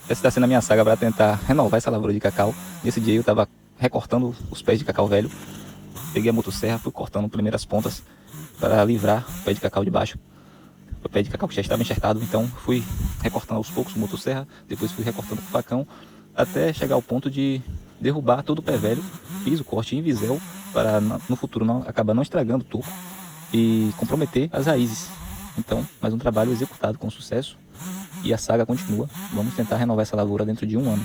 Essa está sendo a minha saga para tentar renovar essa lavoura de cacau. Nesse dia eu estava recortando os pés de cacau velho. Peguei a motosserra, fui cortando primeiras pontas para livrar o pé de cacau de baixo. O pé de cacau que já estava enxertado, então fui recortando aos poucos com motosserra, depois fui recortando com facão, até chegar ao ponto de derrubar todo o pé velho. Fiz o corte em visel para no futuro acabar não estragando o toco e comprometer as raízes. Então, mais um trabalho executado com sucesso e a saga continua. Vamos tentar renovar essa lavoura dentro de um ano.